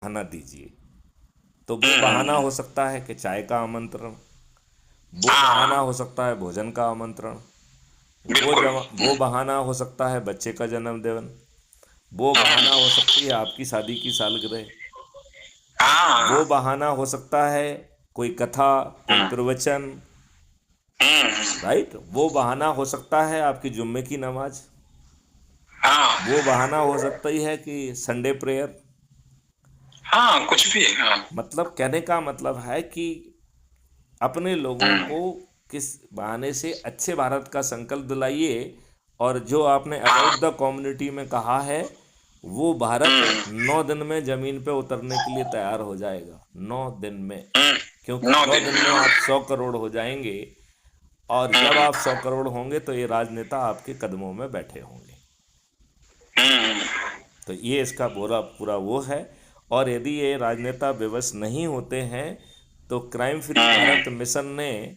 बहाना दीजिए। तो वो बहाना हो सकता है कि चाय का आमंत्रण, वो बहाना हाँ, हो सकता है भोजन का आमंत्रण, बिल्कुल। वो बहाना हो सकता है बच्चे का जन्मदिन, वो बहाना हो हम्म, सकती है आपकी शादी की सालगिरह, वो हाँ। बहाना हो सकता है कोई कथा, कोई हम्म, प्रवचन, हम्म, राइट। वो बहाना हो सकता है आपकी जुम्मे की नमाज, हाँ, वो बहाना हो सकता ही है कि संडे प्रेयर। हाँ, कुछ भी, हाँ। मतलब कहने का मतलब है कि अपने लोगों हम्म, को किस बहाने से अच्छे भारत का संकल्प दिलाइए। और जो आपने हाँ। अबाउट द कम्युनिटी में कहा है, वो भारत हम्म, 9 दिन में जमीन पे उतरने के लिए तैयार हो जाएगा, 9 दिन में। क्योंकि 9 दिन 9 दिन में, में हाँ। आप 100 करोड़ हो जाएंगे, और जब हम्म, आप 100 करोड़ होंगे तो ये राजनेता आपके कदमों में बैठे होंगे। हम्म, तो ये इसका पूरा पूरा वो है। और यदि ये राजनेता विवश नहीं होते हैं तो crime free hmm, Bharat mission ने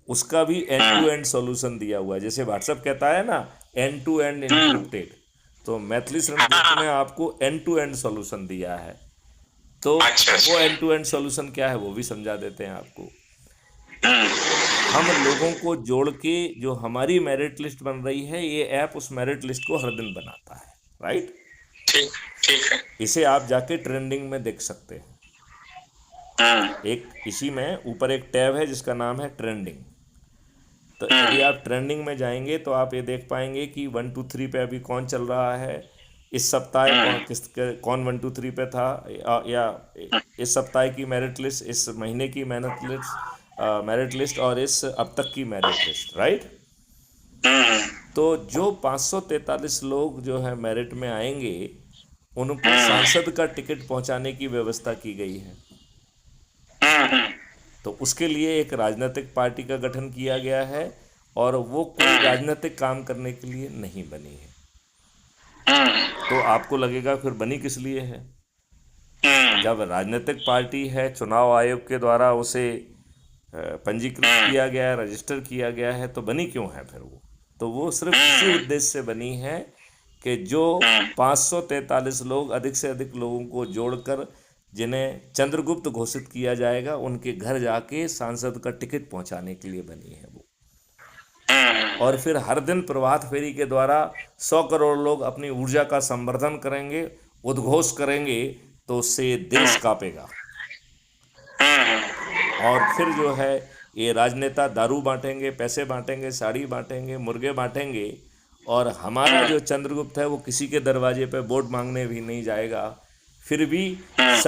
उसका भी end to hmm, end solution दिया हुआ है। जैसे व्हाट्सएप कहता है ना, end to end hmm, encrypted, तो मैथिली शरण गुप्त ने हाँ। आपको एंड टू एंड सॉल्यूशन दिया है। तो अच्छा, वो अच्छा। एंड टू एंड सॉल्यूशन क्या है वो भी समझा देते हैं आपको। हम्म, हम लोगों को जोड़ के जो हमारी मेरिट लिस्ट बन रही है, ये ऐप उस मेरिट लिस्ट को हर दिन बनाता है, राइट। ठीक, ठीक है। इसे आप जाके ट्रेंडिंग में देख सकते हैं। हम्म, एक इसी में ऊपर एक टैब है जिसका नाम है ट्रेंडिंग। तो यदि हम्म, आप ट्रेंडिंग में जाएंगे तो आप ये देख पाएंगे कि 1 2 3 पे अभी कौन चल रहा है। इस सप्ताह हम्म, कौन 1 2 3 पे था, या इस सप्ताह की मेरिट लिस्ट, इस महीने की मेरिट लिस्ट, और इस अब तक की मेरिट लिस्ट, राइट। हम्म, तो जो 543 लोग जो है मेरिट में आएंगे, उनको हम्म, सांसद का टिकट पहुंचाने की व्यवस्था की गई है। हम्म, तो उसके लिए एक राजनीतिक पार्टी का गठन किया गया है, और वो कोई हम्म, राजनीतिक काम करने के लिए नहीं बनी है। हम्म, तो आपको लगेगा फिर बनी किस लिए है। हम्म, जब राजनीतिक पार्टी है, चुनाव आयोग के द्वारा उसे पंजीकृत हम्म, किया गया है, रजिस्टर किया गया है, तो बनी क्यों है फिर वो। तो वो सिर्फ इसी हम्म, उद्देश्य से बनी है कि जो हम्म, 543 लोग, अधिक से अधिक लोगों को जोड़कर जिन्हें चंद्रगुप्त घोषित किया जाएगा, उनके घर जाके सांसद का टिकट पहुंचाने के लिए बनी है वो। हम्म, और फिर हर दिन प्रभात फेरी के द्वारा 100 करोड़ लोग अपनी ऊर्जा का संवर्धन करेंगे, उद्घोष करेंगे, तो उससे देश कांपेगा। और फिर जो है, ये राजनेता दारू बांटेंगे, पैसे बांटेंगे, साड़ी बांटेंगे, मुर्गे बांटेंगे, और हमारा जो चंद्रगुप्त है वो किसी के दरवाजे पे वोट मांगने भी नहीं जाएगा। फिर भी हम्म,